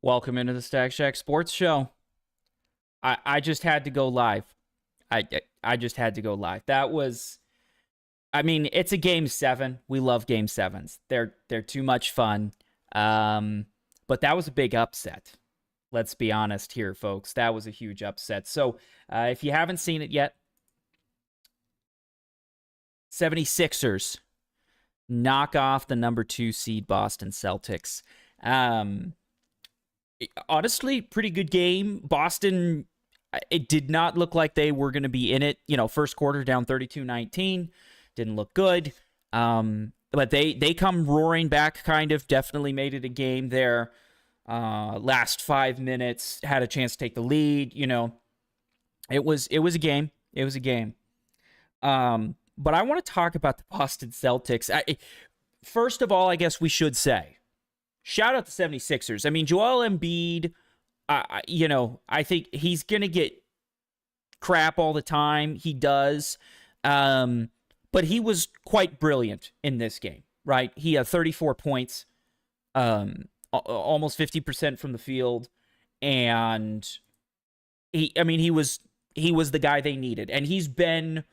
Welcome into the Stack Shack Sports Show. I just had to go live. I just had to go live. That was, I mean, it's a game seven. We love game sevens. They're too much fun. But that was a big upset. Let's be honest here, folks. That was a huge upset. So if you haven't seen it yet, 76ers knock off the number 2 seed Boston Celtics. Um, Honestly, pretty good game. Boston, it did not look like they were going to be in it. First quarter down 32-19. Didn't look good. But they come roaring back, kind of. Definitely made it a game there. Last 5 minutes, had a chance to take the lead. It was a game. It was a game. But I want to talk about the Boston Celtics. First of all, I guess we should say, shout out the 76ers. I mean, Joel Embiid, I think he's going to get crap all the time. He does. But he was quite brilliant in this game, right? He had 34 points, almost 50% from the field. And he was the guy they needed. And he's been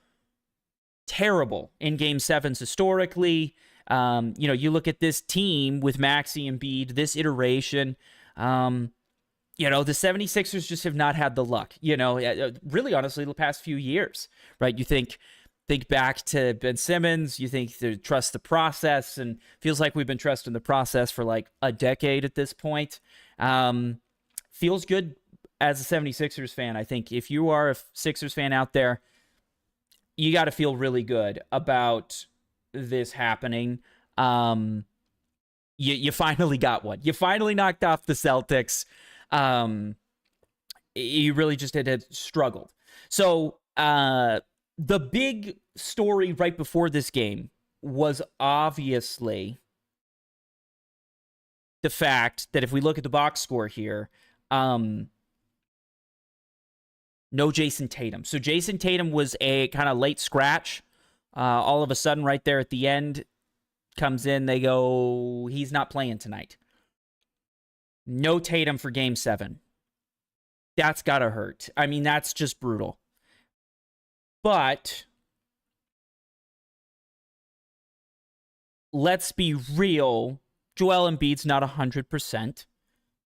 terrible in game sevens historically. You look at this team with Maxey and Embiid, this iteration, the 76ers just have not had the luck, really honestly the past few years, right? You think back to Ben Simmons, you think to trust the process, and feels like we've been trusting the process for like a decade at this point. Feels good as a 76ers fan. I think if you are a Sixers fan out there, you got to feel really good about this happening. You finally got one. You finally knocked off the Celtics. You really just had struggled. So the big story right before this game was obviously the fact that if we look at the box score here, no Jason Tatum. So Jason Tatum was a kind of late scratch. All of a sudden, right there at the end, comes in. They go, he's not playing tonight. No Tatum for game 7. That's got to hurt. I mean, that's just brutal. But let's be real. Joel Embiid's not 100%.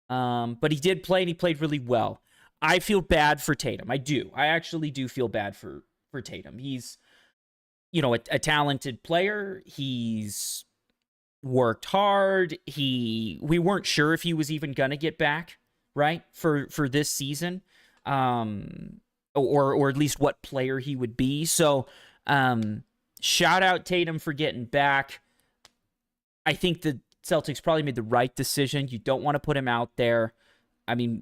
But he did play, and he played really well. I feel bad for Tatum. I do. I actually do feel bad for Tatum. He's, a talented player. He's worked hard. We weren't sure if he was even going to get back, right, for this season, or at least what player he would be. So shout out Tatum for getting back. I think the Celtics probably made the right decision. You don't want to put him out there. I mean,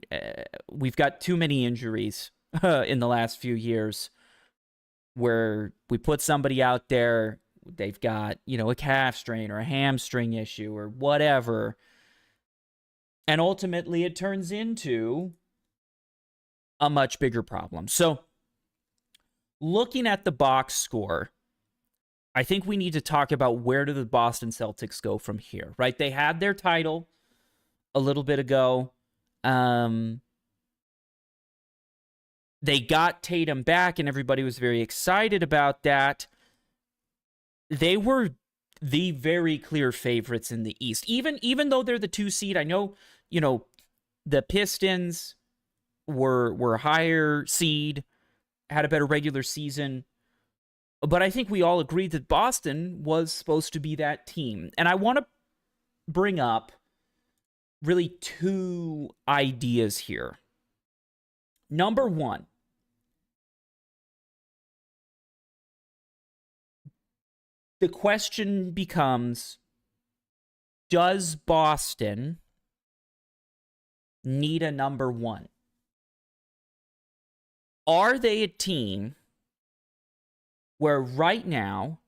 we've got too many injuries in the last few years where we put somebody out there, they've got, a calf strain or a hamstring issue or whatever. And ultimately it turns into a much bigger problem. So looking at the box score, I think we need to talk about where do the Boston Celtics go from here, right? They had their title a little bit ago. They got Tatum back, and everybody was very excited about that. They were the very clear favorites in the East, even though they're the 2 seed. I know, the Pistons were a higher seed, had a better regular season, but I think we all agreed that Boston was supposed to be that team. And I want to bring up really 2 ideas here. Number 1, the question becomes, does Boston need a number 1? Are they a team where right now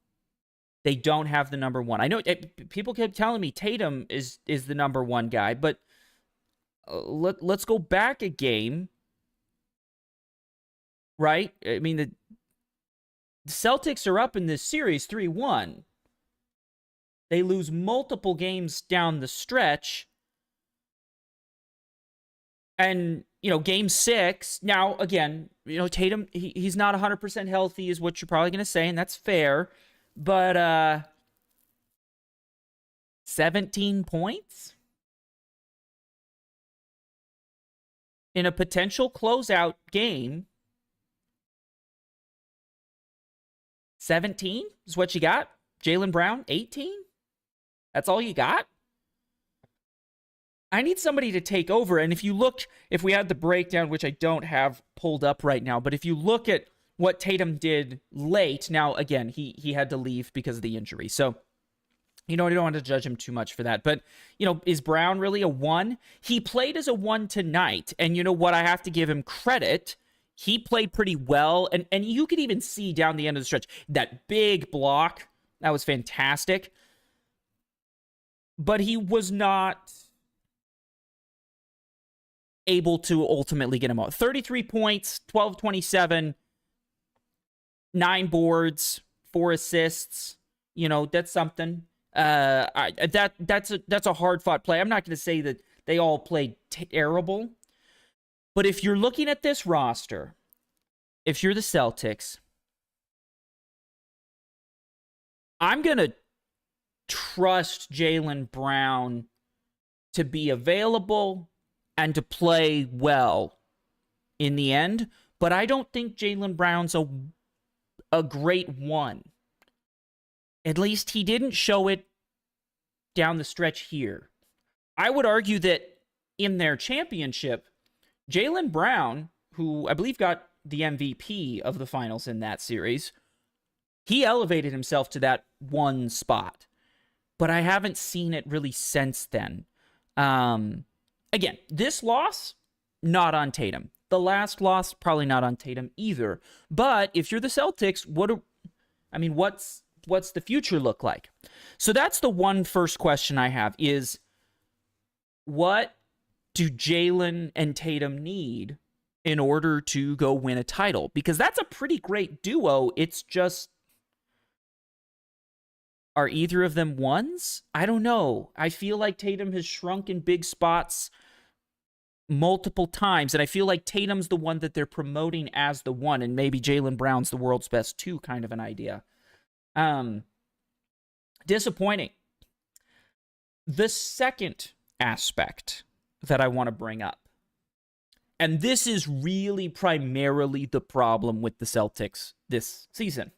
they don't have the number 1? I know people kept telling me Tatum is the number 1 guy, but let's go back a game, right? I mean, the Celtics are up in this series 3-1. They lose multiple games down the stretch. And, game 6, now, again, Tatum, he's not 100% healthy is what you're probably going to say, and that's fair. But 17 points in a potential closeout game. 17 is what you got. Jaylen Brown, 18? That's all you got? I need somebody to take over. And if we had the breakdown, which I don't have pulled up right now, but if you look at what Tatum did late, now, again, he had to leave because of the injury. So, I don't want to judge him too much for that. But, is Brown really a 1? He played as a 1 tonight. And you know what? I have to give him credit. He played pretty well. And you could even see down the end of the stretch, that big block, that was fantastic. But he was not able to ultimately get him out. 33 points, 12-27, 9 boards, 4 assists. That's something. That's a hard-fought play. I'm not going to say that they all played terrible. But if you're looking at this roster, if you're the Celtics, I'm going to trust Jaylen Brown to be available and to play well in the end. But I don't think Jaylen Brown's a great 1. At least he didn't show it down the stretch here. I would argue that in their championship, Jaylen Brown, who I believe got the MVP of the finals in that series, he elevated himself to that 1 spot. But I haven't seen it really since then. Again, this loss, not on Tatum. The last loss, probably not on Tatum either. But if you're the Celtics, what's the future look like? So that's the one first question I have is, what do Jaylen and Tatum need in order to go win a title? Because that's a pretty great duo. It's just, are either of them 1s? I don't know. I feel like Tatum has shrunk in big spots multiple times, and I feel like Tatum's the one that they're promoting as the 1, and maybe Jaylen Brown's the world's best 2 kind of an idea. Disappointing. The second aspect that I want to bring up, and this is really primarily the problem with the Celtics this season,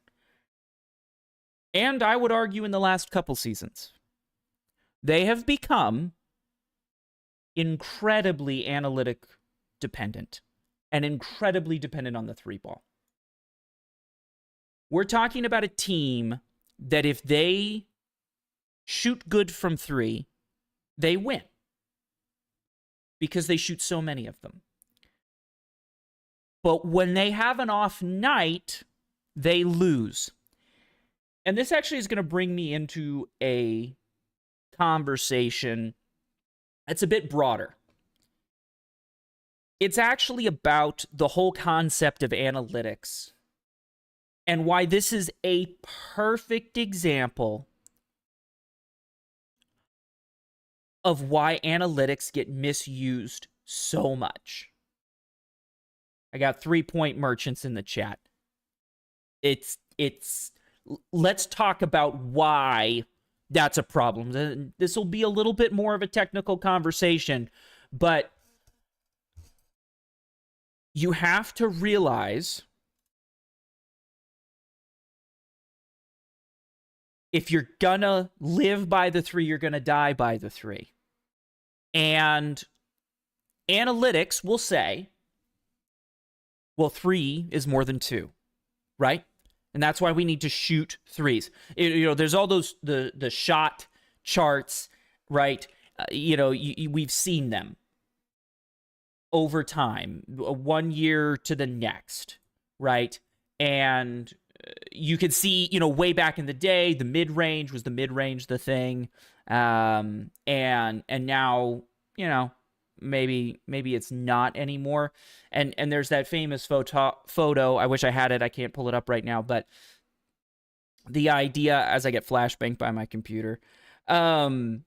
and I would argue in the last couple seasons, they have become incredibly analytic dependent and incredibly dependent on the 3 ball. We're talking about a team that if they shoot good from 3, they win. Because they shoot so many of them. But when they have an off night, they lose. And this actually is going to bring me into a conversation that's a bit broader. It's actually about the whole concept of analytics and why this is a perfect example of why analytics get misused so much. I got 3-point merchants in the chat. Let's talk about why that's a problem. This will be a little bit more of a technical conversation, but you have to realize if you're gonna live by the 3, you're gonna die by the 3. And analytics will say, well, 3 is more than 2, right? And that's why we need to shoot 3s. There's all those, the shot charts, right? We've seen them over time, 1 year to the next, right? And you could see, way back in the day, the mid-range was the thing. And now, maybe it's not anymore. And there's that famous photo. I wish I had it. I can't pull it up right now, but the idea, as I get flashbanged by my computer, the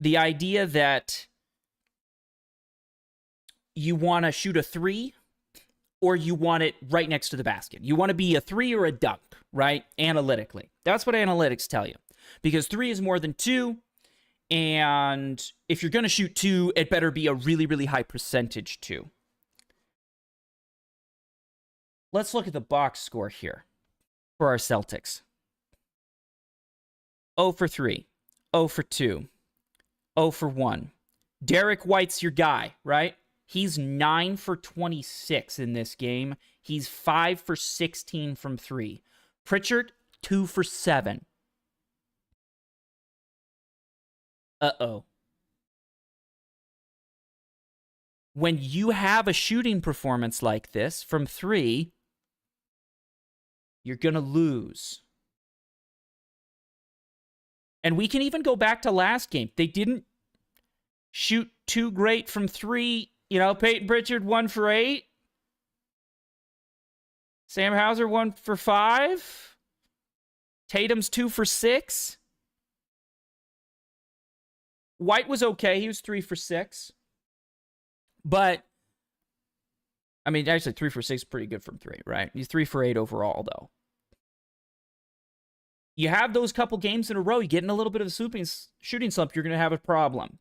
idea that you want to shoot a three or you want it right next to the basket. You want to be a three or a dunk, right? Analytically. That's what analytics tell you. Because three is more than two. And if you're going to shoot two, it better be a really, really high percentage two. Let's look at the box score here for our Celtics. 0 for 3, 0 for 2, 0 for 1. Derek White's your guy, right? He's 9 for 26 in this game. He's 5 for 16 from 3. Pritchard, 2 for 7. Uh-oh. When you have a shooting performance like this from 3, you're going to lose. And we can even go back to last game. They didn't shoot too great from 3. You know, Peyton Pritchard 1 for 8. Sam Hauser 1 for 5. Tatum's 2 for 6. White was okay. He was 3 for 6. But, I mean, actually 3 for 6 is pretty good from 3, right? He's 3 for 8 overall, though. You have those couple games in a row, you get in a little bit of a shooting slump, you're going to have a problem.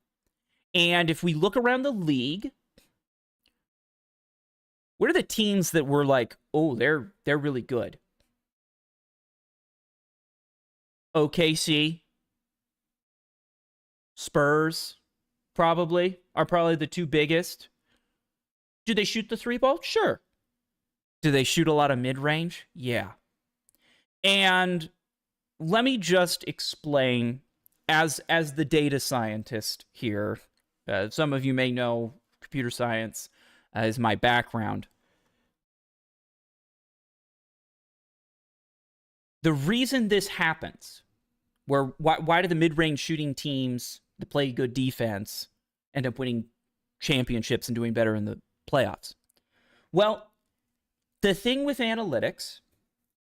And if we look around the league, what are the teams that were like, oh, they're really good? OKC, Spurs, are probably the two biggest. Do they shoot the three ball? Sure. Do they shoot a lot of mid-range? Yeah. And let me just explain, as the data scientist here, some of you may know computer science is my background. The reason this happens, why do the mid-range shooting teams that play good defense end up winning championships and doing better in the playoffs? Well, the thing with analytics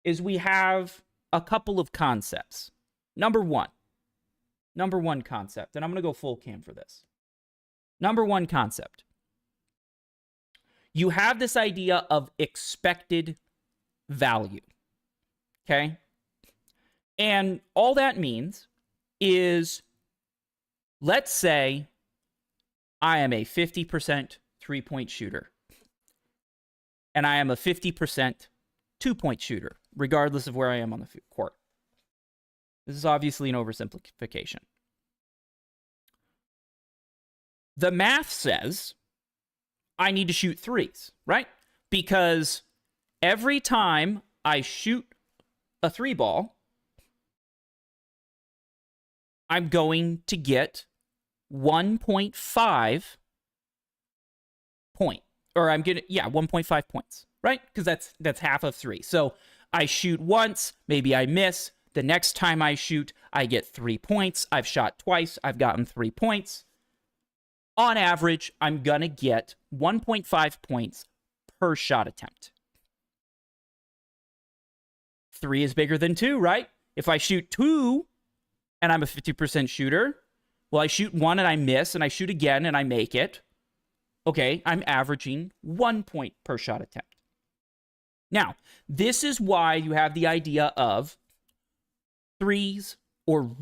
is we have a couple of concepts. Number one concept, and I'm going to go full cam for this. Number one concept. You have this idea of expected value. Okay? And all that means is, let's say I am a 50% three-point shooter, and I am a 50% two-point shooter, regardless of where I am on the court. This is obviously an oversimplification. The math says I need to shoot threes, right? Because every time I shoot a three ball, I'm going to get 1.5 point. Or I'm getting, 1.5 points, right? Because that's half of 3. So I shoot once, maybe I miss. The next time I shoot, I get 3 points. I've shot twice, I've gotten 3 points. On average, I'm going to get 1.5 points per shot attempt. 3 is bigger than 2, right? If I shoot 2 and I'm a 50% shooter, well, I shoot 1 and I miss, and I shoot again and I make it. Okay, I'm averaging 1 point per shot attempt. Now, this is why you have the idea of threes or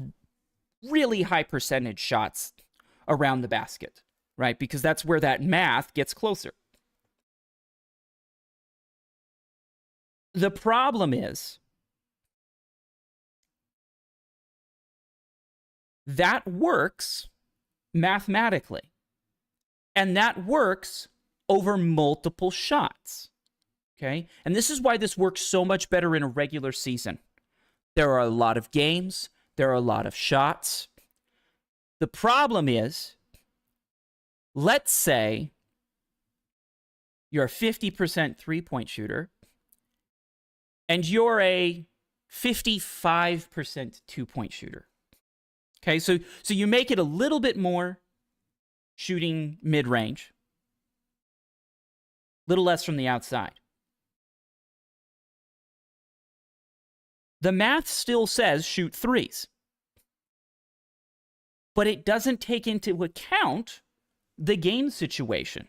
really high percentage shots around the basket, right? Because that's where that math gets closer. The problem is that works mathematically, and that works over multiple shots. Okay? And this is why this works so much better in a regular season. There are a lot of games. There are a lot of shots. The problem is, let's say you're a 50% three-point shooter, and you're a 55% two-point shooter. Okay, so you make it a little bit more shooting mid-range, a little less from the outside. The math still says shoot threes, but it doesn't take into account the game situation.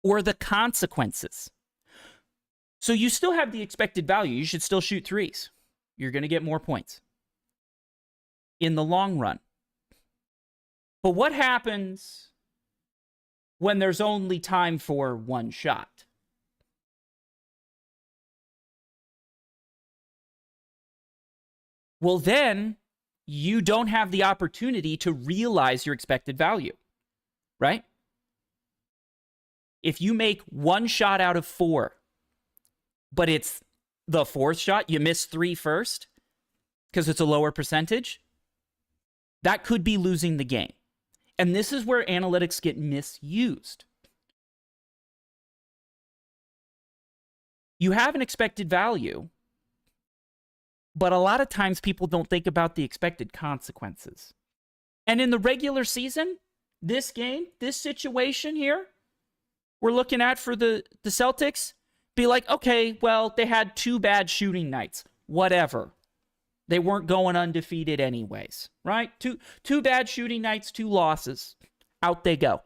or the consequences. So you still have the expected value. You should still shoot threes. You're going to get more points in the long run. But what happens when there's only time for one shot? Well, then you don't have the opportunity to realize your expected value, right? If you make one shot out of 4, but it's the 4th shot, you miss 3 first because it's a lower percentage, that could be losing the game. And this is where analytics get misused. You have an expected value, but a lot of times people don't think about the expected consequences. And in the regular season, this game, this situation here, we're looking at for the Celtics, be like, okay, well, they had 2 bad shooting nights. Whatever. They weren't going undefeated anyways, right? Two bad shooting nights, 2 losses. Out they go.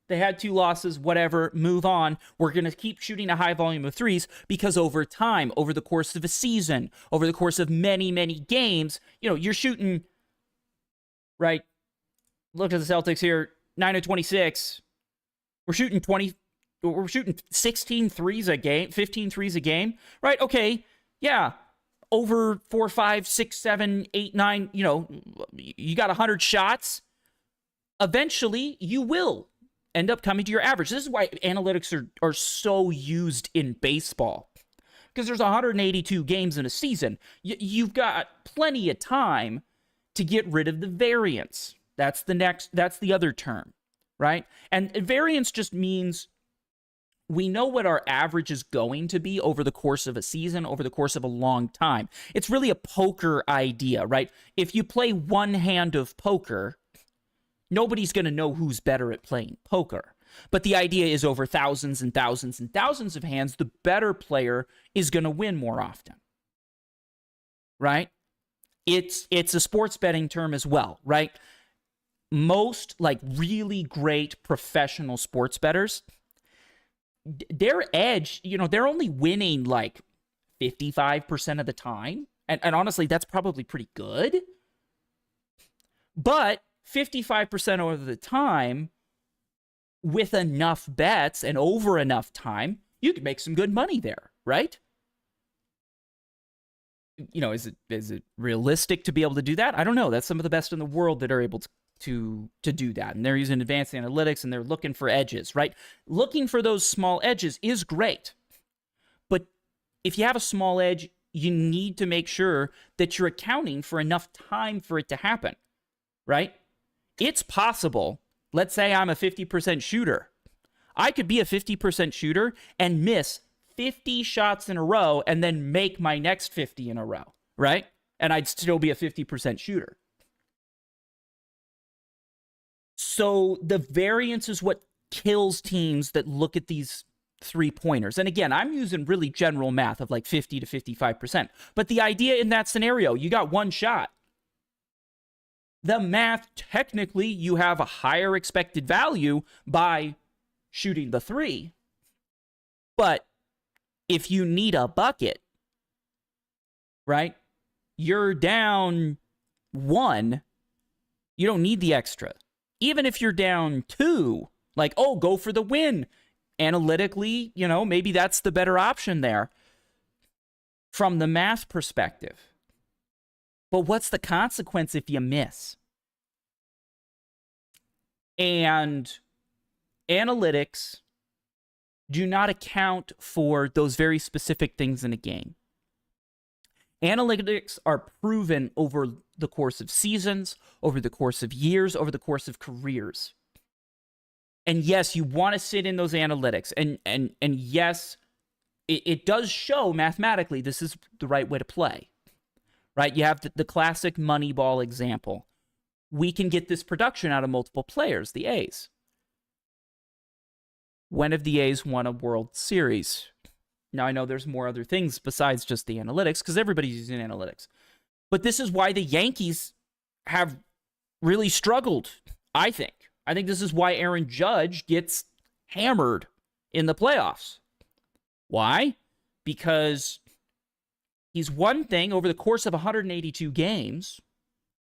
They had 2 losses, whatever, move on. We're going to keep shooting a high volume of threes because over time, over the course of a season, over the course of many, many games, you're shooting, right? Look at the Celtics here, 9 of 26. We're shooting 16 threes a game, 15 threes a game, right? Okay, yeah. Over 4, 5, 6, 7, 8, 9, you got 100 shots. Eventually, you will end up coming to your average. This is why analytics are so used in baseball. Because there's 182 games in a season. You've got plenty of time to get rid of the variance. That's the other term, right? And variance just means we know what our average is going to be over the course of a season, over the course of a long time. It's really a poker idea, right? If you play one hand of poker, nobody's going to know who's better at playing poker. But the idea is over thousands and thousands and thousands of hands, the better player is going to win more often, right? It's a sports betting term as well, right? Most really great professional sports bettors, their edge, they're only winning 55% of the time. And honestly, that's probably pretty good. But 55% of the time, with enough bets and over enough time, you could make some good money there, right? Is it realistic to be able to do that? I don't know. That's some of the best in the world that are able to do that. And they're using advanced analytics and they're looking for edges, right? Looking for those small edges is great. But if you have a small edge, you need to make sure that you're accounting for enough time for it to happen, right? It's possible. Let's say I'm a 50% shooter. I could be a 50% shooter and miss 50 shots in a row and then make my next 50 in a row, right? And I'd still be a 50% shooter. So the variance is what kills teams that look at these 3-pointers. And again, I'm using really general math of 50 to 55%. But the idea in that scenario, you got one shot. The math, technically, you have a higher expected value by shooting the 3. But if you need a bucket, right, you're down 1, you don't need the extra. Even if you're down 2, go for the win. Analytically, maybe that's the better option there from the math perspective. But what's the consequence if you miss? And analytics do not account for those very specific things in a game. Analytics are proven over the course of seasons, over the course of years, over the course of careers. And yes, you want to sit in those analytics. And yes, it does show mathematically this is the right way to play. Right? You have the classic Moneyball example. We can get this production out of multiple players, the A's. When have the A's won a World Series? Now, I know there's more other things besides just the analytics, because everybody's using analytics. But this is why the Yankees have really struggled, I think. I think this is why Aaron Judge gets hammered in the playoffs. Why? Because he's one thing over the course of 182 games.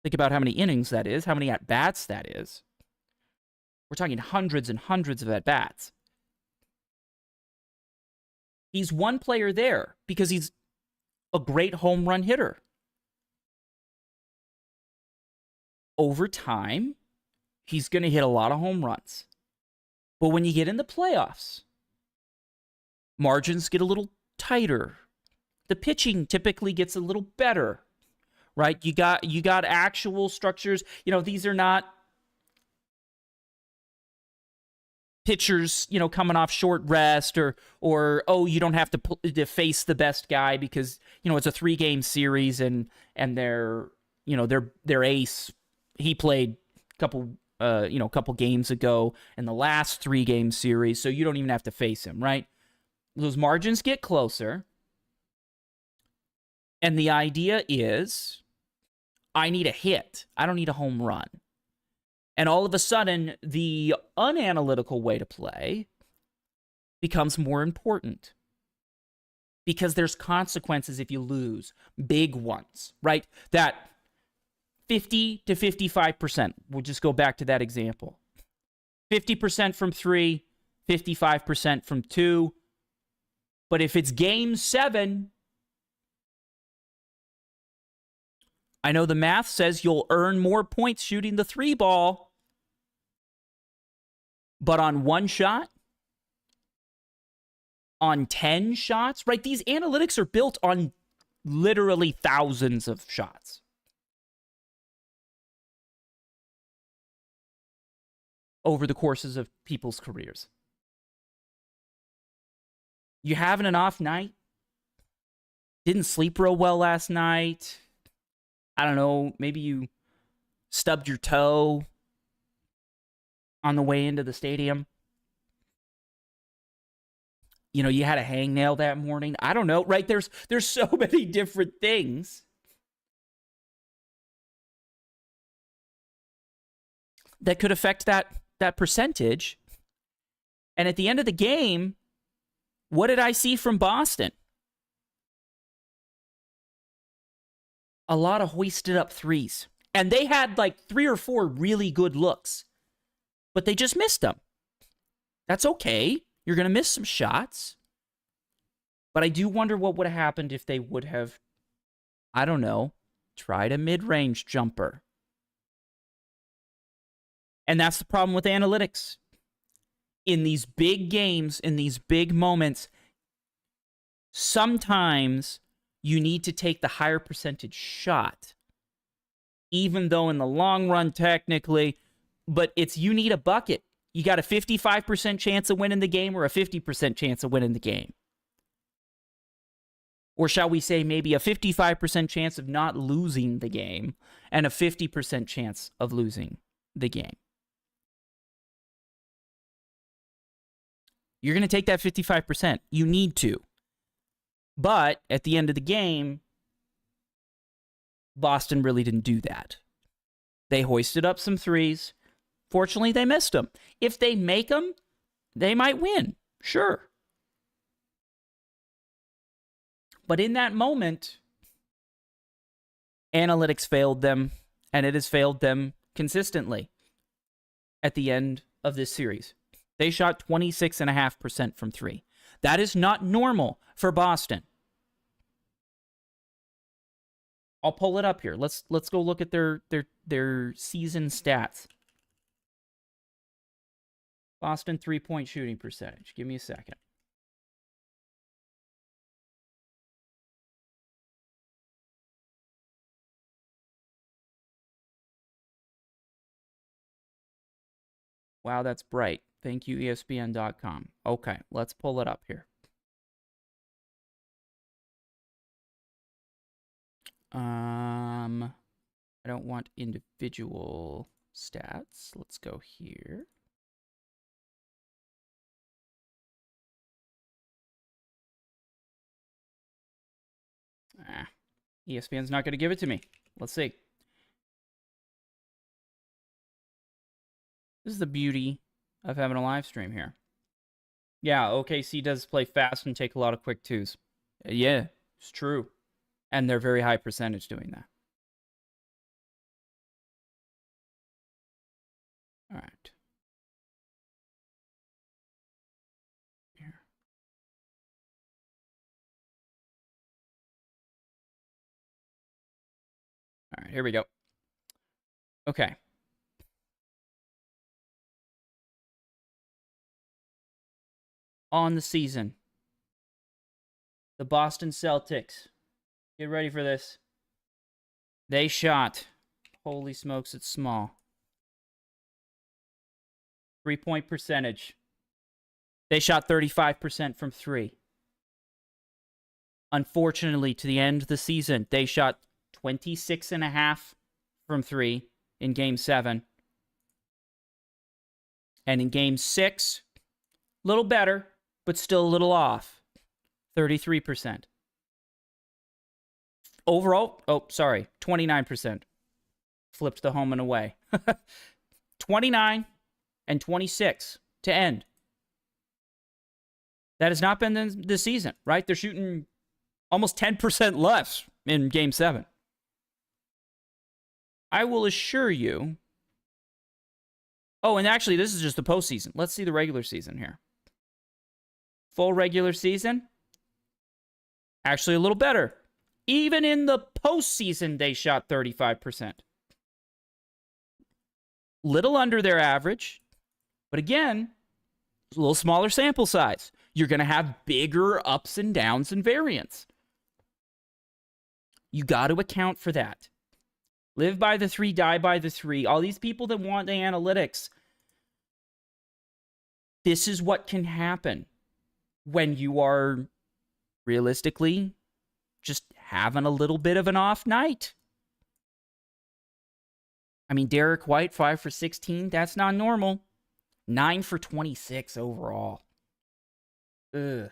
Think about how many innings that is, how many at-bats that is. We're talking hundreds and hundreds of at-bats. He's one player there because he's a great home run hitter. Over time, he's going to hit a lot of home runs. But when you get in the playoffs, margins get a little tighter. The pitching typically gets a little better, right? You got actual structures. These are not pitchers, coming off short rest or you don't have to face the best guy because, it's a 3-game series and their ace, he played a couple games ago in the last 3-game series, so you don't even have to face him, right? Those margins get closer. And the idea is, I need a hit. I don't need a home run. And all of a sudden, the unanalytical way to play becomes more important. Because there's consequences if you lose. Big ones, right? That 50 to 55%. We'll just go back to that example. 50% from 3, 55% from 2. But if it's game 7, I know the math says you'll earn more points shooting the 3 ball. But on 1 shot, on 10 shots, right? These analytics are built on literally thousands of shots. Over the courses of people's careers. You having an off night? Didn't sleep real well last night? I don't know, maybe you stubbed your toe on the way into the stadium. You had a hangnail that morning. I don't know, right? There's so many different things that could affect that percentage. And at the end of the game, what did I see from Boston? A lot of hoisted up threes. And they had like 3 or 4 really good looks. But they just missed them. That's okay. You're going to miss some shots. But I do wonder what would have happened if they would have, I don't know, tried a mid-range jumper. And that's the problem with analytics. In these big games, in these big moments, sometimes you need to take the higher percentage shot. Even though in the long run, technically, but you need a bucket. You got a 55% chance of winning the game or a 50% chance of winning the game. Or shall we say maybe a 55% chance of not losing the game and a 50% chance of losing the game. You're going to take that 55%. You need to. But at the end of the game, Boston really didn't do that. They hoisted up some threes. Fortunately, they missed them. If they make them, they might win. Sure. But in that moment, analytics failed them, and it has failed them consistently at the end of this series. They shot 26.5% from 3. That is not normal for Boston. I'll pull it up here. Let's go look at their season stats. Boston 3-point shooting percentage. Give me a second. Wow, that's bright. Thank you, ESPN.com. Okay, let's pull it up here. I don't want individual stats. Let's go here. ESPN's not going to give it to me. Let's see. This is the beauty of having a live stream here. Yeah, OKC does play fast and take a lot of quick twos. Yeah, it's true. And they're very high percentage doing that. All right. Here. All right, here we go. Okay. On the season, the Boston Celtics. Get ready for this. They shot. Holy smokes, it's small. 3-point percentage. They shot 35% from three. Unfortunately, to the end of the season, they shot 26.5 from three in Game 7. And in Game 6, a little better, but still a little off. 33%. Overall, 29%. Flipped the home and away. 29 and 26 to end. That has not been this season, right? They're shooting almost 10% less in Game 7. I will assure you. Oh, and actually, this is just the postseason. Let's see the regular season here. Full regular season. Actually, a little better. Even in the postseason, they shot 35%. Little under their average. But again, a little smaller sample size. You're going to have bigger ups and downs and variance. You got to account for that. Live by the 3, die by the 3. All these people that want the analytics. This is what can happen when you are realistically just having a little bit of an off night. I mean, Derek White, 5 for 16. That's not normal. 9 for 26 overall. Ugh.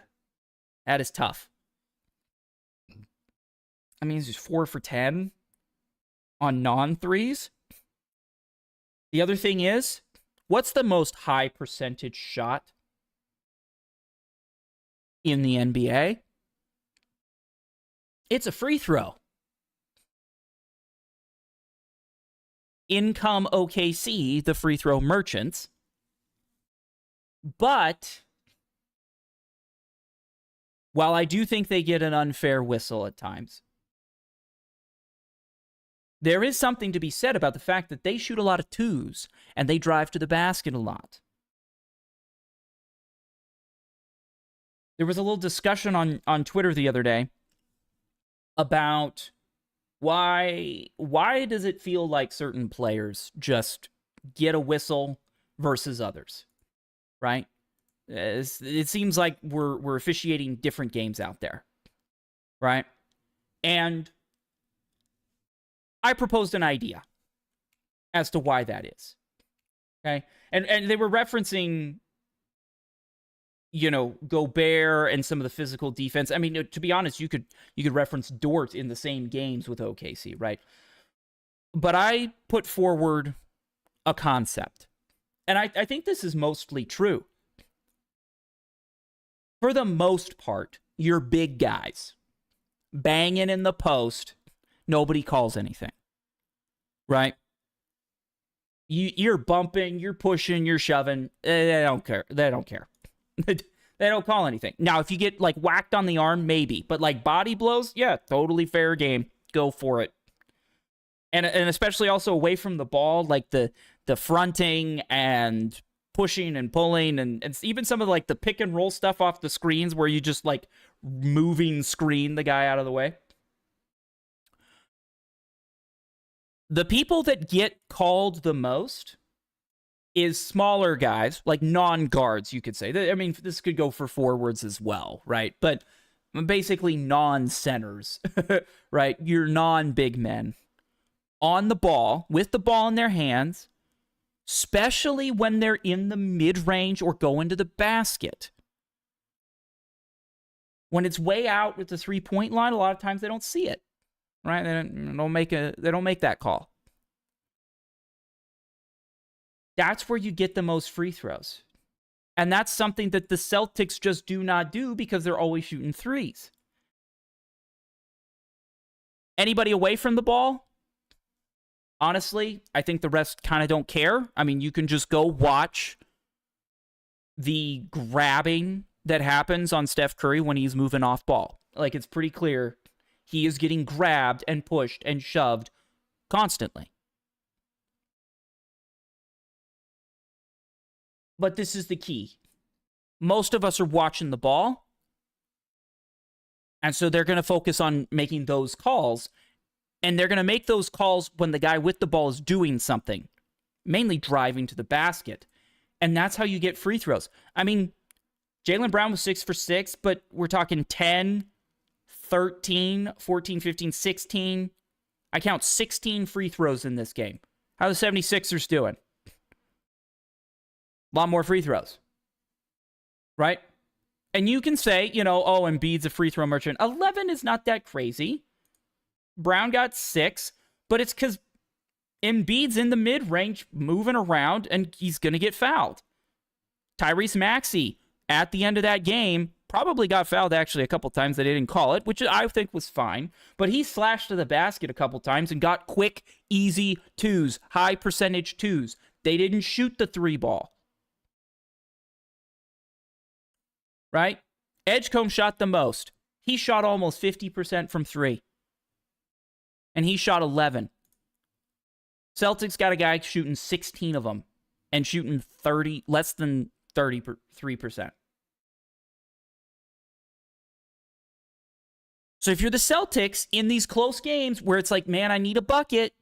That is tough. I mean, he's 4 for 10 on non-threes. The other thing is, what's the most high percentage shot in the NBA? It's a free throw. In come OKC, the free throw merchants. But while I do think they get an unfair whistle at times, there is something to be said about the fact that they shoot a lot of twos and they drive to the basket a lot. There was a little discussion on Twitter the other day about why does it feel like certain players just get a whistle versus others, right? It seems like we're officiating different games out there, right? And I proposed an idea as to why that is. Okay? And they were referencing, Gobert and some of the physical defense. I mean, to be honest, you could reference Dort in the same games with OKC, right? But I put forward a concept. And I think this is mostly true. For the most part, you're big guys banging in the post. Nobody calls anything, right? You're bumping, you're pushing, you're shoving. They don't care. They don't care. They don't call anything. Now, if you get whacked on the arm, maybe. But body blows, yeah, totally fair game. Go for it. And especially also away from the ball, the fronting and pushing and pulling and even some of the pick and roll stuff off the screens where you just moving screen the guy out of the way. The people that get called the most is smaller guys, non-guards, you could say. I mean, this could go for forwards as well, right? But basically non-centers, right? Your non-big men on the ball, with the ball in their hands, especially when they're in the mid-range or going to the basket. When it's way out with the three-point line, a lot of times they don't see it. Right? They don't make that call. That's where you get the most free throws. And that's something that the Celtics just do not do because they're always shooting threes. Anybody away from the ball? Honestly, I think the rest kind of don't care. I mean, you can just go watch the grabbing that happens on Steph Curry when he's moving off ball. Like, it's pretty clear he is getting grabbed and pushed and shoved constantly. But this is the key. Most of us are watching the ball, and so they're going to focus on making those calls, and they're going to make those calls when the guy with the ball is doing something, mainly driving to the basket, and that's how you get free throws. I mean, Jaylen Brown was 6 for 6, but we're talking 10, 13, 14, 15, 16. I count 16 free throws in this game. How are the 76ers doing? A lot more free throws, right? And you can say, oh, Embiid's a free throw merchant. 11 is not that crazy. Brown got 6, but it's because Embiid's in the mid-range moving around, and he's going to get fouled. Tyrese Maxey, at the end of that game, probably got fouled actually a couple times. They didn't call it, which I think was fine. But he slashed to the basket a couple times and got quick, easy twos, high percentage twos. They didn't shoot the 3 ball. Right? Edgecombe shot the most. He shot almost 50% from 3. And he shot 11. Celtics got a guy shooting 16 of them and shooting less than 33%. So if you're the Celtics in these close games where it's like, man, I need a bucket,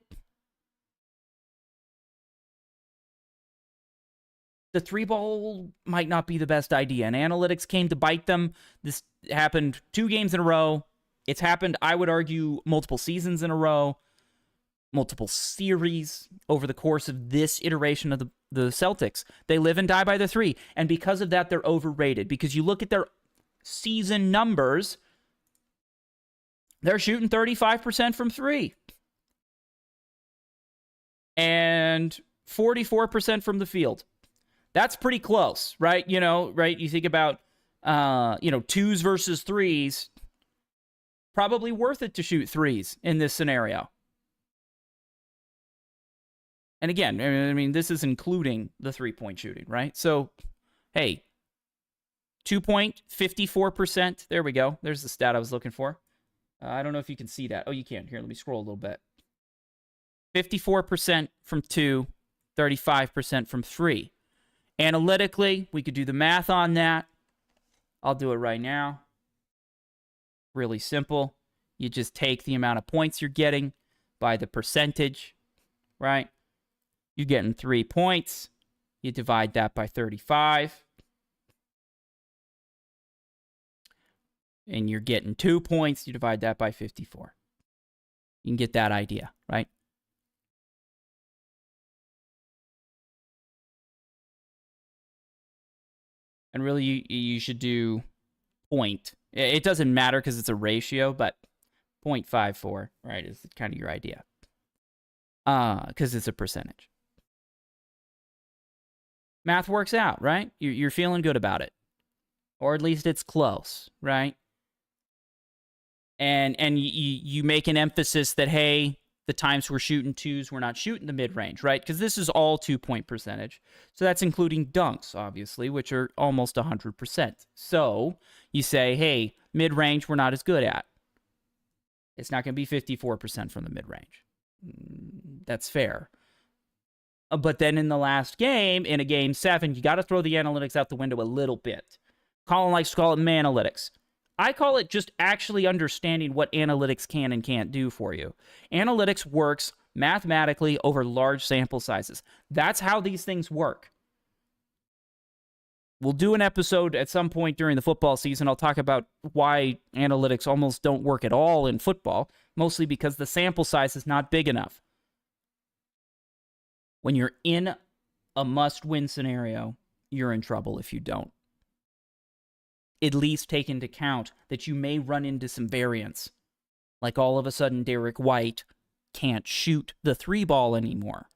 the 3 ball might not be the best idea. And analytics came to bite them. This happened 2 games in a row. It's happened, I would argue, multiple seasons in a row, multiple series over the course of this iteration of the Celtics. They live and die by the 3. And because of that, they're overrated. Because you look at their season numbers, they're shooting 35% from 3. And 44% from the field. That's pretty close, right? Right? You think about, 2s versus 3s. Probably worth it to shoot 3s in this scenario. And again, I mean, this is including the 3-point shooting, right? So, hey, 2-point, 54%. There we go. There's the stat I was looking for. I don't know if you can see that. Oh, you can. Here, let me scroll a little bit. 54% from 2, 35% from 3. Analytically, we could do the math on that. I'll do it right now. Really simple. You just take the amount of points you're getting by the percentage, right? You're getting 3 points. You divide that by 35. And you're getting 2 points. You divide that by 54. You can get that idea, right? And really, you should do point. It doesn't matter because it's a ratio, but 0.54, right, is kind of your idea. Because it's a percentage. Math works out, right? You're feeling good about it. Or at least it's close, right? And you make an emphasis that, hey, the times we're shooting 2s, we're not shooting the mid-range, right? Because this is all 2-point percentage. So that's including dunks, obviously, which are almost 100%. So you say, hey, mid-range we're not as good at. It's not going to be 54% from the mid-range. That's fair. But then in the last game, in a game 7, you got to throw the analytics out the window a little bit. Colin likes to call it man-analytics. I call it just actually understanding what analytics can and can't do for you. Analytics works mathematically over large sample sizes. That's how these things work. We'll do an episode at some point during the football season. I'll talk about why analytics almost don't work at all in football, mostly because the sample size is not big enough. When you're in a must-win scenario, you're in trouble if you don't. At least take into account that you may run into some variance. Like all of a sudden, Derek White can't shoot the 3 ball anymore.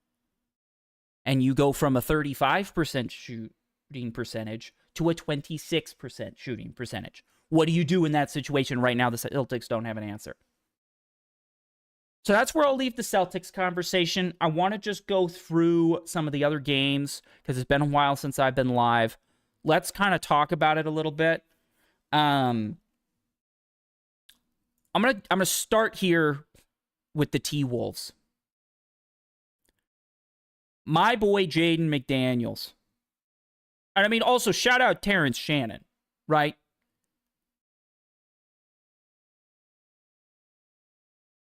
And you go from a 35% shoot shooting percentage to a 26% shooting percentage. What do you do in that situation right now? The Celtics don't have an answer. So that's where I'll leave the Celtics conversation. I want to just go through some of the other games because it's been a while since I've been live. Let's kind of talk about it a little bit. I'm gonna start here with the T-Wolves. My boy Jaden McDaniels. And I mean, also shout out Terrence Shannon, right?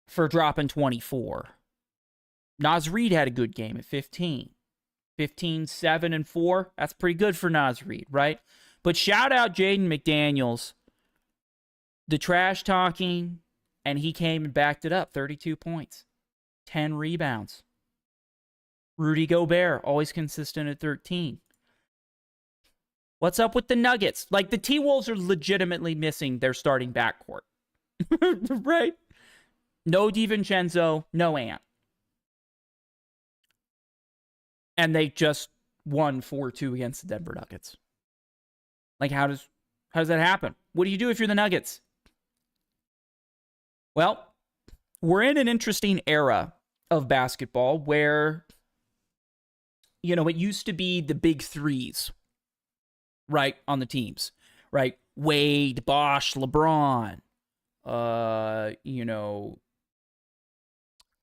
For dropping 24. Naz Reid had a good game at 15. 15, 7, and 4. That's pretty good for Naz Reid, right? But shout out Jaden McDaniels. The trash talking, and he came and backed it up. 32 points. 10 rebounds. Rudy Gobert, always consistent at 13. What's up with the Nuggets? Like, the T-Wolves are legitimately missing their starting backcourt. Right? No DiVincenzo, no Ant. And they just won 4-2 against the Denver Nuggets. Like, how does that happen? What do you do if you're the Nuggets? Well, we're in an interesting era of basketball where, you know, it used to be the big threes, right, on the teams, right? Wade, Bosh, LeBron, you know,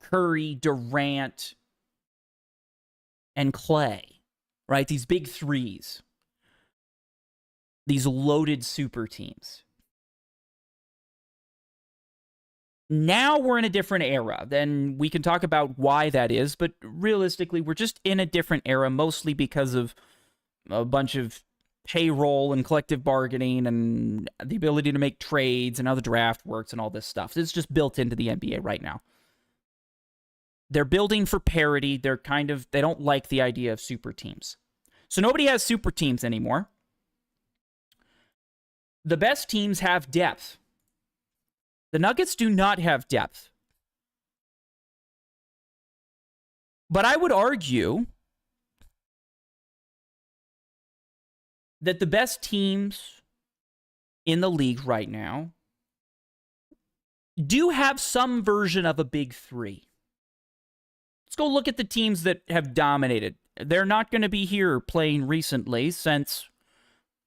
Curry, Durant, and Clay, right? These big threes. These loaded super teams. Now we're in a different era. Then we can talk about why that is, but realistically, we're just in a different era, mostly because of a bunch of payroll and collective bargaining and the ability to make trades and how the draft works and all this stuff. It's just built into the NBA right now. They're building for parity. They don't like the idea of super teams. So nobody has super teams anymore. The best teams have depth. The Nuggets do not have depth. But I would argue that the best teams in the league right now do have some version of a big three. Let's go look at the teams that have dominated. They're not going to be here playing recently since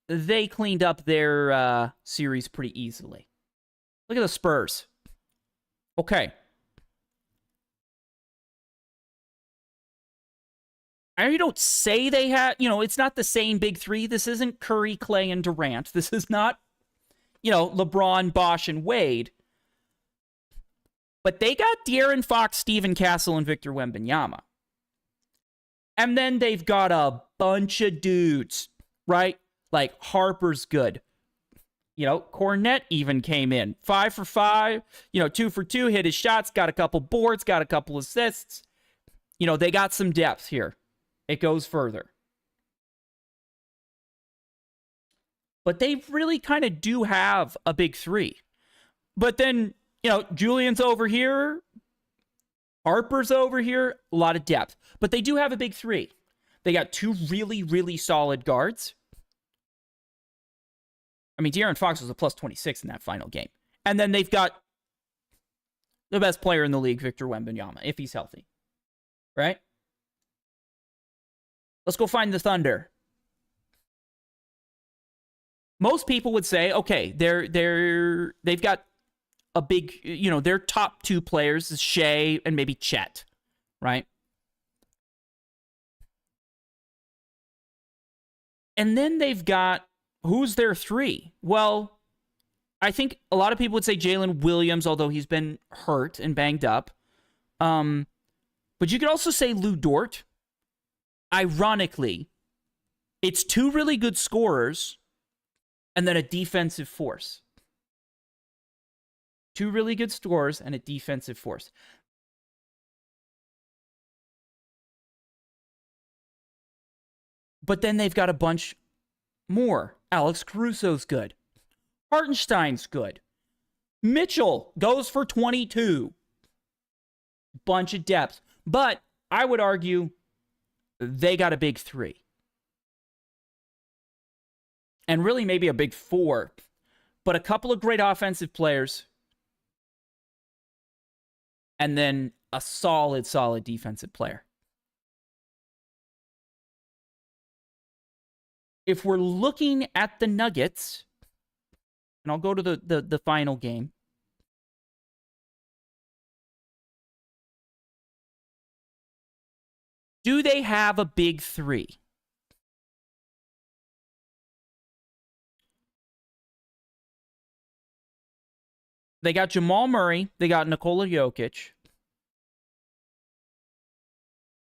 they cleaned up their series pretty easily. Look at the Spurs. Okay. I know you don't say they had, it's not the same big three. This isn't Curry, Clay, and Durant. This is not, LeBron, Bosh, and Wade. But they got De'Aaron Fox, Stephen Castle, and Victor Wembanyama. And then they've got a bunch of dudes, right? Like Harper's good. Cornette even came in. 5 for 5, 2 for 2, hit his shots, got a couple boards, got a couple assists. They got some depth here. It goes further. But they really kind of do have a big three. But then, Julian's over here. Harper's over here. A lot of depth. But they do have a big three. They got 2 really, really solid guards. I mean, De'Aaron Fox was a plus 26 in that final game. And then they've got the best player in the league, Victor Wembanyama, if he's healthy. Right? Let's go find the Thunder. Most people would say, okay, they've got a big, their top 2 players is Shea and maybe Chet, right? And then they've got, who's their 3? Well, I think a lot of people would say Jalen Williams, although he's been hurt and banged up. But you could also say Lou Dort. Ironically, it's 2 really good scorers and then a defensive force. 2 really good scorers and a defensive force. But then they've got a bunch more. Alex Caruso's good. Hartenstein's good. Mitchell goes for 22. Bunch of depth. But I would argue they got a big 3. and really maybe a big four, but a couple of great offensive players, and then a solid defensive player. If we're looking at the Nuggets, and I'll go to the final game. Do they have a big three? They got Jamal Murray. They got Nikola Jokic.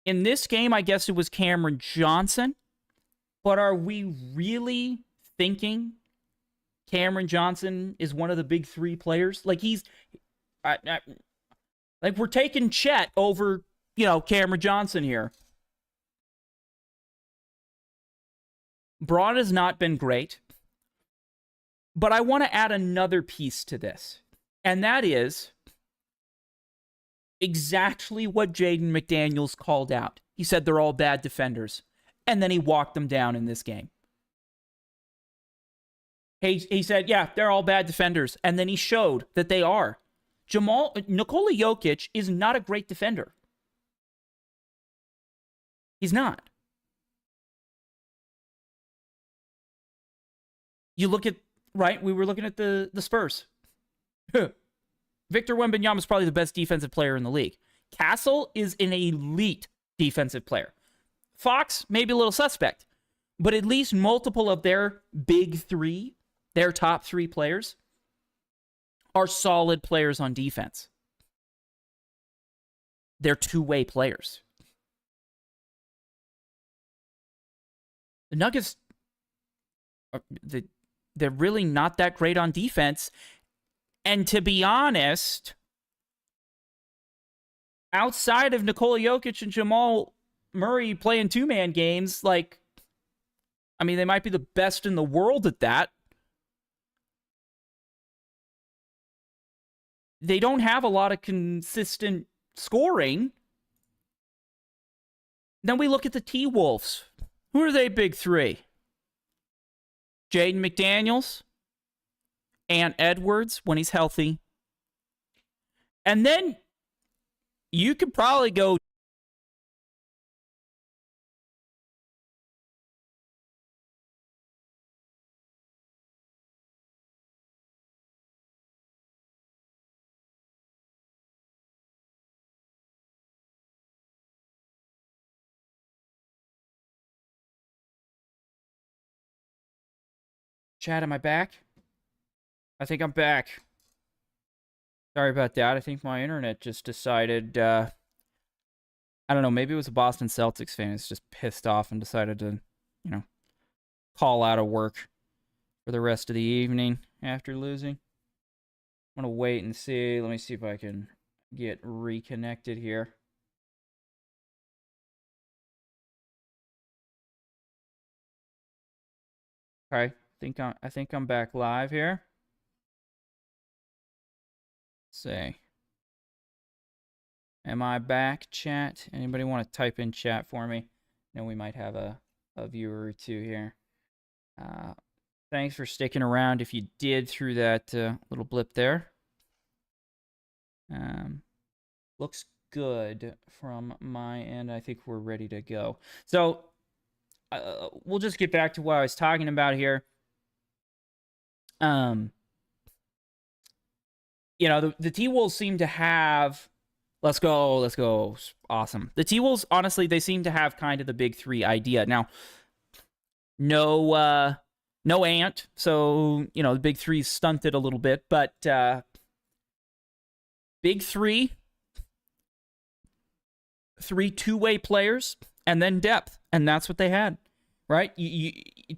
In this game, I guess it was Cameron Johnson. But are we really thinking Cameron Johnson is one of the big three players? Like like we're taking Chet over, Cameron Johnson here. Braun has not been great. But I want to add another piece to this. And that is exactly what Jaden McDaniels called out. He said they're all bad defenders. And then he walked them down in this game. He said, yeah, they're all bad defenders. And then he showed that they are. Nikola Jokic is not a great defender. He's not. You look at, right, we were looking at the Spurs. Victor Wembanyama is probably the best defensive player in the league. Castle is an elite defensive player. Fox, maybe a little suspect. But at least multiple of their big three, their top three players, are solid players on defense. They're two-way players. The Nuggets, they're really not that great on defense. And to be honest, outside of Nikola Jokic and Jamal Murray playing two-man games, they might be the best in the world at that. They don't have a lot of consistent scoring. Then we look at the T-Wolves. Who are they big three? Jaden McDaniels, Ant Edwards when he's healthy. And then you could probably go Chad, am I back? I think I'm back. Sorry about that. I think my internet just decided, I don't know, maybe it was a Boston Celtics fan who's just pissed off and decided to, call out of work for the rest of the evening after losing. I'm going to wait and see. Let me see if I can get reconnected here. Okay, I think I'm back live here. Let's see. Am I back, chat? Anybody want to type in chat for me? I know we might have a viewer or two here. Thanks for sticking around if you did through that little blip there. Looks good from my end. I think we're ready to go. So we'll just get back to what I was talking about here. The T-Wolves seem to have... Let's go. Awesome. The T-Wolves, honestly, they seem to have kind of the big three idea. Now, no Ant, so, the big three's stunted a little bit, but big three two-way players, and then depth, and that's what they had, right? You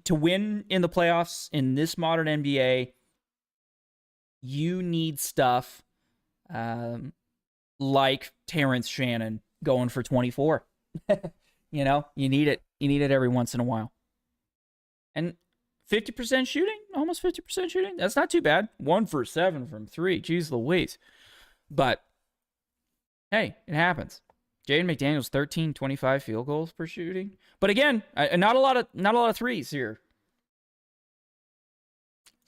to win in the playoffs in this modern NBA, you need stuff like Terrence Shannon going for 24. You need it. You need it every once in a while. And 50% shooting, almost 50% shooting. That's not too bad. 1 for 7 from 3. Jeez Louise. But hey, it happens. Jaden McDaniels 13, 25 field goals per shooting. But again, not a lot of threes here.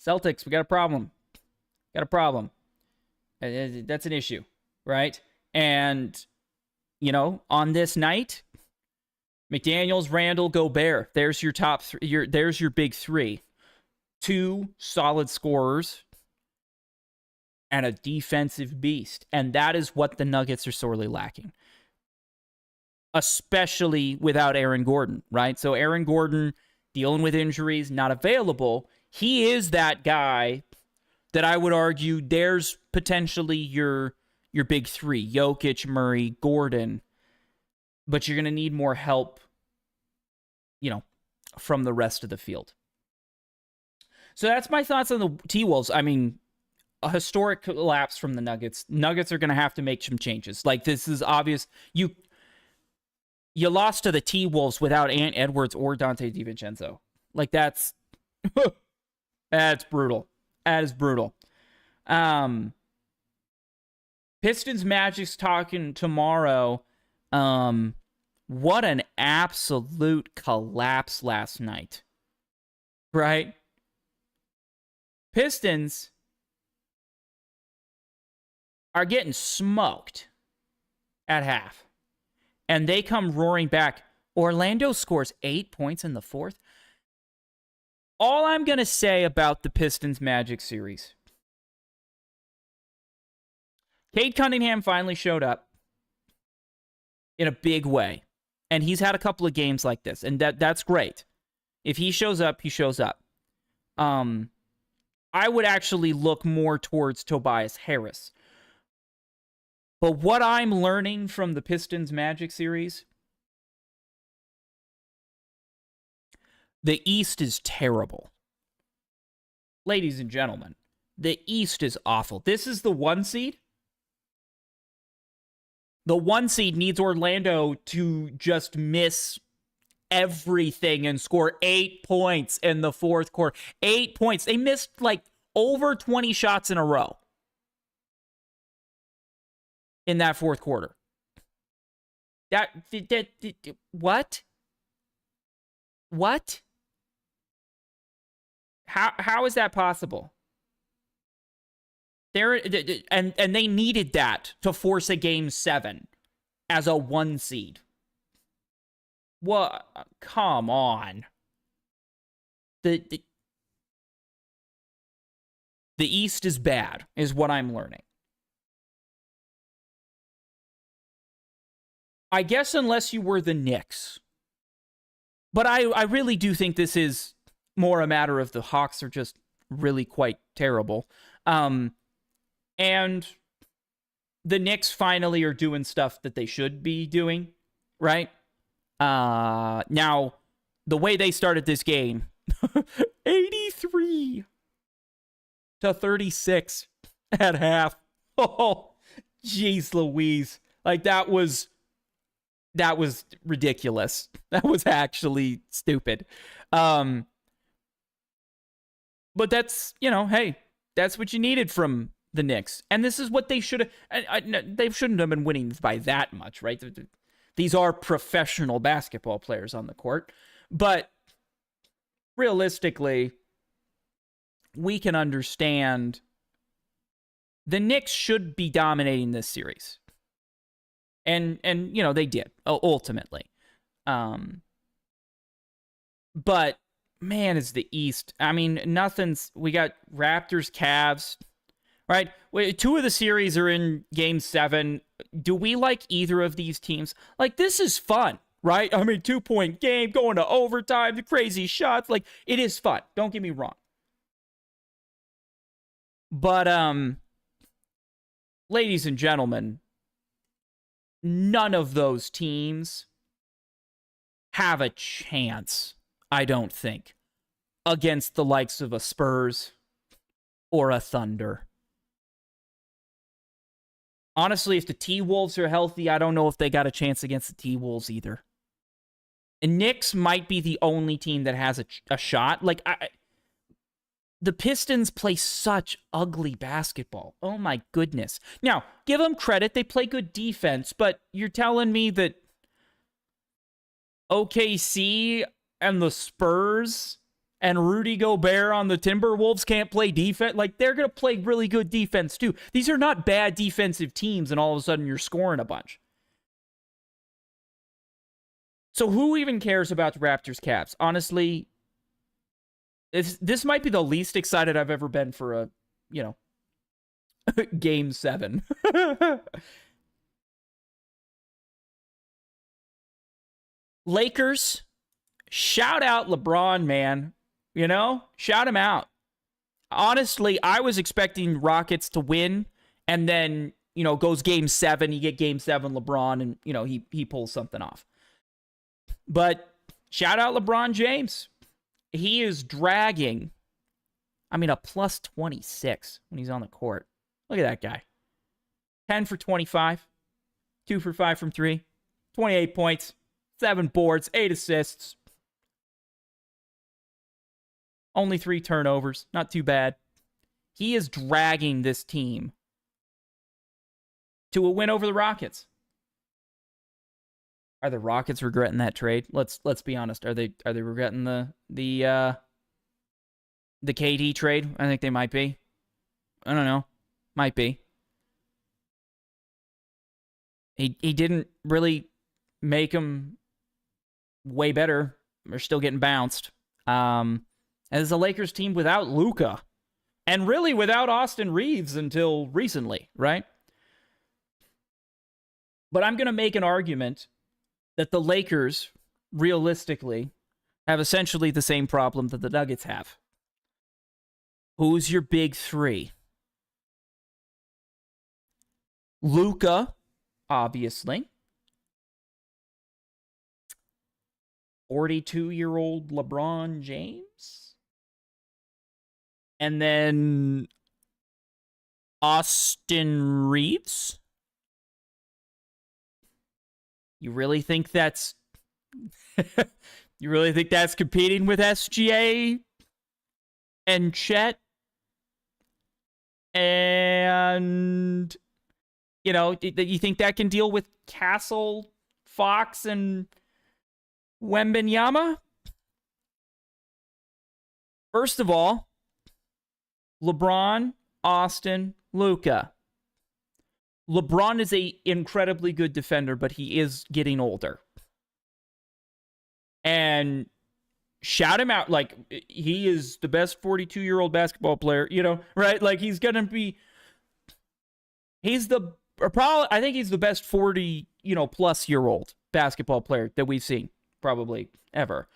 Celtics, we got a problem. Got a problem. That's an issue, right? And, on this night, McDaniels, Randall, Gobert. There's your top three. There's your big three. 2 solid scorers and a defensive beast. And that is what the Nuggets are sorely lacking. Especially without Aaron Gordon, right? So Aaron Gordon dealing with injuries, not available. He is that guy that I would argue there's potentially your big three, Jokic, Murray, Gordon. But you're going to need more help, from the rest of the field. So that's my thoughts on the T-Wolves. I mean, a historic collapse from the Nuggets. Nuggets are going to have to make some changes. Like, this is obvious. You lost to the T-Wolves without Ant Edwards or Dante DiVincenzo. Like, that's brutal. That is brutal. Pistons Magic's talking tomorrow. What an absolute collapse last night. Right? Pistons are getting smoked at half. And they come roaring back. Orlando scores 8 points in the fourth. All I'm going to say about the Pistons Magic series. Cade Cunningham finally showed up in a big way. And he's had a couple of games like this. And that's great. If he shows up, he shows up. I would actually look more towards Tobias Harris. But what I'm learning from the Pistons Magic series, the East is terrible. Ladies and gentlemen, the East is awful. This is the 1 seed. The 1 seed needs Orlando to just miss everything and score 8 points in the fourth quarter. 8 points. They missed like over 20 shots in a row in that fourth quarter. What? What? How is that possible? And they needed that to force a game 7 as a 1 seed. What? Come on. The East is bad, is what I'm learning. I guess unless you were the Knicks. But I really do think this is more a matter of the Hawks are just really quite terrible. And the Knicks finally are doing stuff that they should be doing, right? Now, the way they started this game, 83 to 36 at half. Oh, jeez Louise. Like, that was ridiculous. That was actually stupid. But that's, hey, that's what you needed from the Knicks. And this is what they should have. They shouldn't have been winning by that much, right? These are professional basketball players on the court. But realistically, we can understand the Knicks should be dominating this series. And they did, ultimately. But, man, it's the East. I mean, we got Raptors, Cavs, right? 2 of the series are in Game 7. Do we like either of these teams? Like, this is fun, right? I mean, 2-point game, going to overtime, the crazy shots. Like, it is fun. Don't get me wrong. But, ladies and gentlemen, none of those teams have a chance, I don't think, against the likes of a Spurs or a Thunder. Honestly, if the T-Wolves are healthy, I don't know if they got a chance against the T-Wolves either. And Knicks might be the only team that has a shot. Like, the Pistons play such ugly basketball. Oh, my goodness. Now, give them credit. They play good defense, but you're telling me that OKC and the Spurs and Rudy Gobert on the Timberwolves can't play defense. Like, they're going to play really good defense, too. These are not bad defensive teams, and all of a sudden you're scoring a bunch. So who even cares about the Raptors Caps? Honestly, this might be the least excited I've ever been for a, Game 7. Lakers, shout out LeBron, man. Shout him out. Honestly, I was expecting Rockets to win, and then, goes Game 7. You get Game 7 LeBron, and, he pulls something off. But shout out LeBron James. He is dragging, a plus 26 when he's on the court. Look at that guy. 10 for 25. 2 for 5 from 3. 28 points. 7 boards. 8 assists. Only 3 turnovers. Not too bad. He is dragging this team to a win over the Rockets. Are the Rockets regretting that trade? Let's be honest. Are they regretting the KD trade? I think they might be. I don't know. Might be. He didn't really make them way better. They're still getting bounced. As a Lakers team without Luka, and really without Austin Reeves until recently, right? But I'm going to make an argument that the Lakers, realistically, have essentially the same problem that the Nuggets have. Who's your big three? Luka, obviously. 42-year-old LeBron James. And then Austin Reeves. You really think that's competing with SGA and Chet? And you think that can deal with Castle, Fox, and Wembanyama? First of all, LeBron, Austin, Luka. LeBron is an incredibly good defender, but he is getting older. And shout him out. Like, he is the best 42-year-old basketball player, right? Like, he's going to be... I think he's the best 40, plus year old basketball player that we've seen, probably, ever.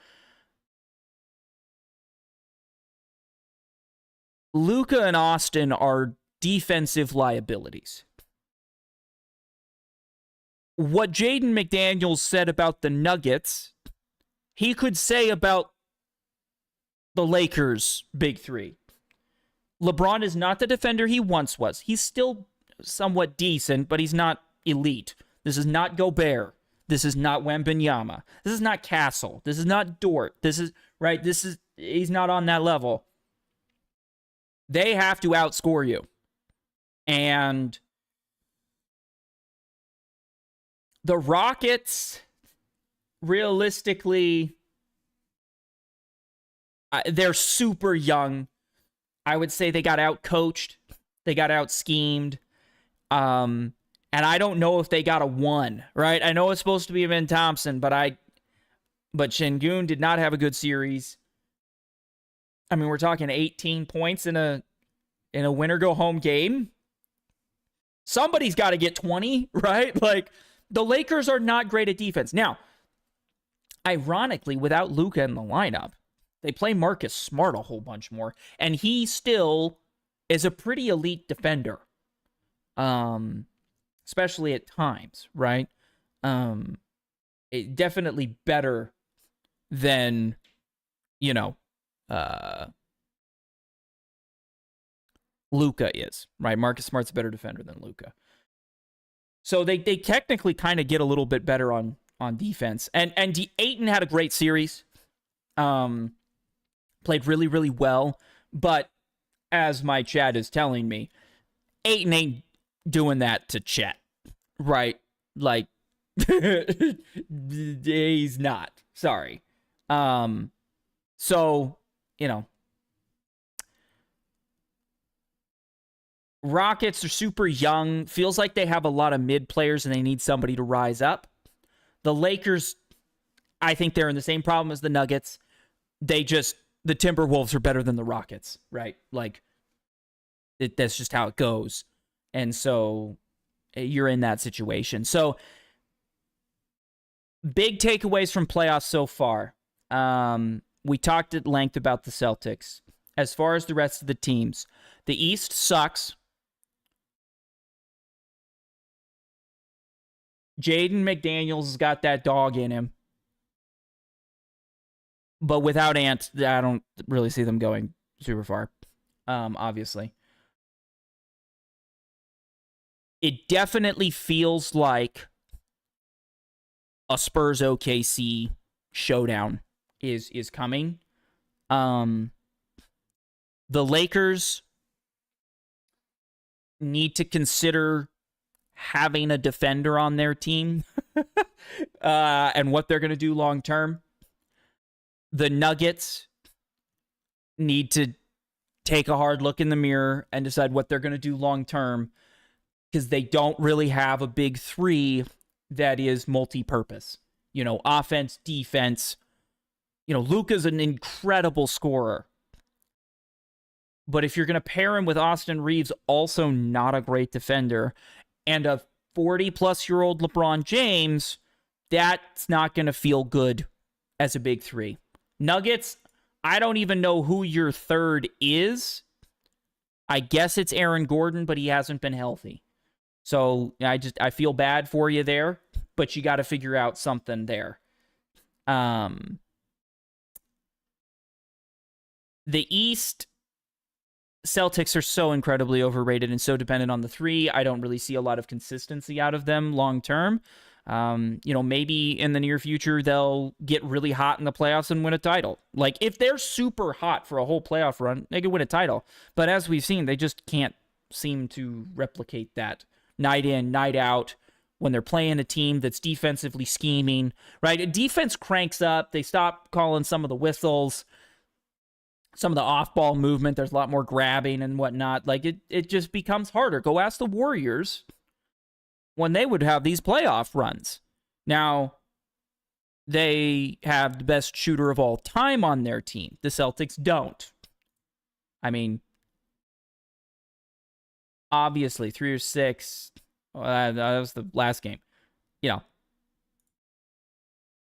Luka and Austin are defensive liabilities. What Jaden McDaniels said about the Nuggets, he could say about the Lakers' big three. LeBron is not the defender he once was. He's still somewhat decent, but he's not elite. This is not Gobert. This is not Wembanyama. This is not Castle. This is not Dort. He's not on that level. They have to outscore you. And the Rockets, realistically, they're super young. I would say they got out-coached. They got out-schemed. And I don't know if they got a 1, right? I know it's supposed to be Ben Thompson, but Şengün did not have a good series. We're talking 18 points in a winner-go-home game. Somebody's got to get 20, right? Like, the Lakers are not great at defense. Now, ironically, without Luka in the lineup, they play Marcus Smart a whole bunch more, and he still is a pretty elite defender. Especially at times, right? Definitely better than, Luka is, right? Marcus Smart's a better defender than Luka. So they technically kind of get a little bit better on defense. And Ayton had a great series. Played really, really well. But as my chat is telling me, Ayton ain't doing that to Chet, right? Like, he's not. Sorry. So you know, Rockets are super young. Feels like they have a lot of mid players and they need somebody to rise up. The Lakers, I think they're in the same problem as the Nuggets. The Timberwolves are better than the Rockets, right? Like, that's just how it goes. And so you're in that situation. So big takeaways from playoffs so far. We talked at length about the Celtics. As far as the rest of the teams, the East sucks. Jaden McDaniels has got that dog in him. But without Ant, I don't really see them going super far, obviously. It definitely feels like a Spurs OKC showdown is coming. The Lakers need to consider having a defender on their team and what they're going to do long term. The Nuggets need to take a hard look in the mirror and decide what they're going to do long term, because they don't really have a big three that is multi-purpose. Offense, defense. Luka's an incredible scorer. But if you're going to pair him with Austin Reeves, also not a great defender, and a 40-plus-year-old LeBron James, that's not going to feel good as a big three. Nuggets, I don't even know who your third is. I guess it's Aaron Gordon, but he hasn't been healthy. So I feel bad for you there, but you got to figure out something there. The East, Celtics are so incredibly overrated and so dependent on the three. I don't really see a lot of consistency out of them long term. Maybe in the near future they'll get really hot in the playoffs and win a title. Like, if they're super hot for a whole playoff run, they could win a title. But as we've seen, they just can't seem to replicate that night in, night out, when they're playing a team that's defensively scheming, right? Defense cranks up. They stop calling some of the whistles, some of the off-ball movement. There's a lot more grabbing and whatnot. Like, it just becomes harder. Go ask the Warriors when they would have these playoff runs. Now, they have the best shooter of all time on their team. The Celtics don't. I mean, obviously, 3 or 6. That was the last game.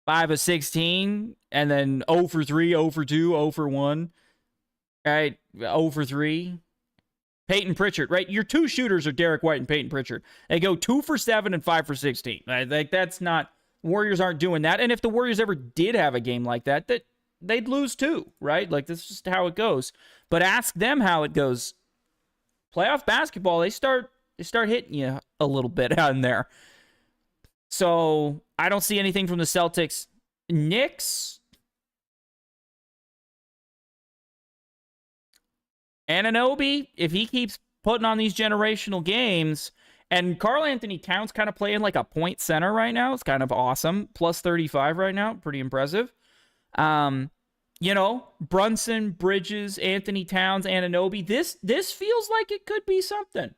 5 of 16, and then 0 for 3, 0 for 2, 0 for 1. Right? 0 for 3. Peyton Pritchard, right? Your two shooters are Derek White and Peyton Pritchard. They go 2 for 7 and 5 for 16. Right? Like, that's not... Warriors aren't doing that. And if the Warriors ever did have a game like that, they'd lose too, right? Like, this is just how it goes. But ask them how it goes. Playoff basketball, they start hitting you a little bit on there. So I don't see anything from the Celtics. Knicks, Anunoby, if he keeps putting on these generational games, and Karl Anthony Towns kind of playing like a point center right now. It's kind of awesome. Plus 35 right now. Pretty impressive. Brunson, Bridges, Anthony Towns, Anunoby. This feels like it could be something.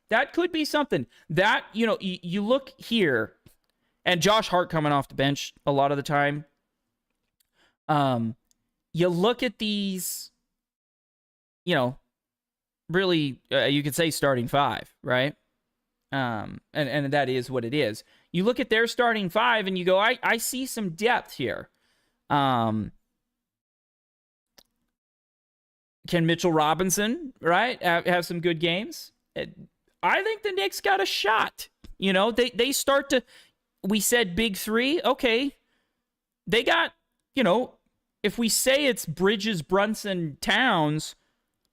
That could be something. That, you look here, and Josh Hart coming off the bench a lot of the time. You look at these, really, you could say starting five, right? And that is what it is. You look at their starting five and you go, I see some depth here. Can Mitchell Robinson, right, have some good games? I think the Knicks got a shot. They start to, we said big three. Okay. They got, if we say it's Bridges, Brunson, Towns,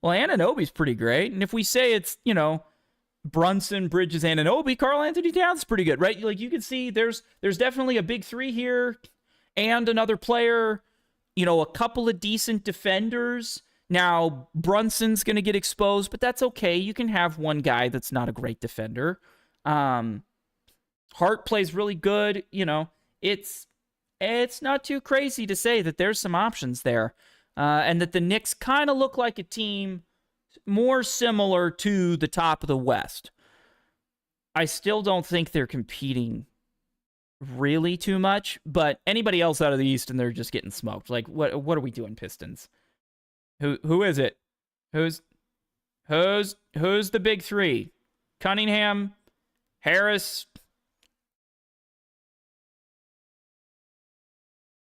well, Anunoby's pretty great. And if we say it's, Brunson, Bridges, Anunoby, Karl Anthony Towns is pretty good, right? Like, you can see there's definitely a big three here and another player, a couple of decent defenders. Now, Brunson's going to get exposed, but that's okay. You can have one guy that's not a great defender. Hart plays really good. It's not too crazy to say that there's some options there. and that the Knicks kind of look like a team more similar to the top of the West. I still don't think they're competing really too much, but anybody else out of the East and they're just getting smoked. Like, what are we doing, Pistons? Who is it? Who's the big three? Cunningham, Harris.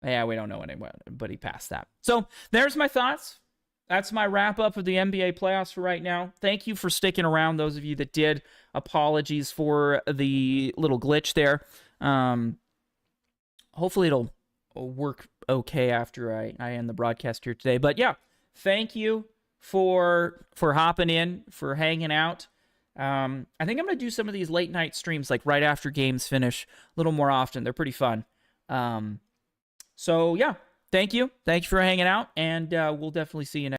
Yeah, we don't know anybody past that. So there's my thoughts. That's my wrap up of the NBA playoffs for right now. Thank you for sticking around, those of you that did. Apologies for the little glitch there. Hopefully it'll work okay after I end the broadcast here today. But yeah, thank you for hopping in, for hanging out. I think I'm going to do some of these late night streams like right after games finish a little more often. They're pretty fun. So yeah, thank you. Thank you for hanging out, and we'll definitely see you next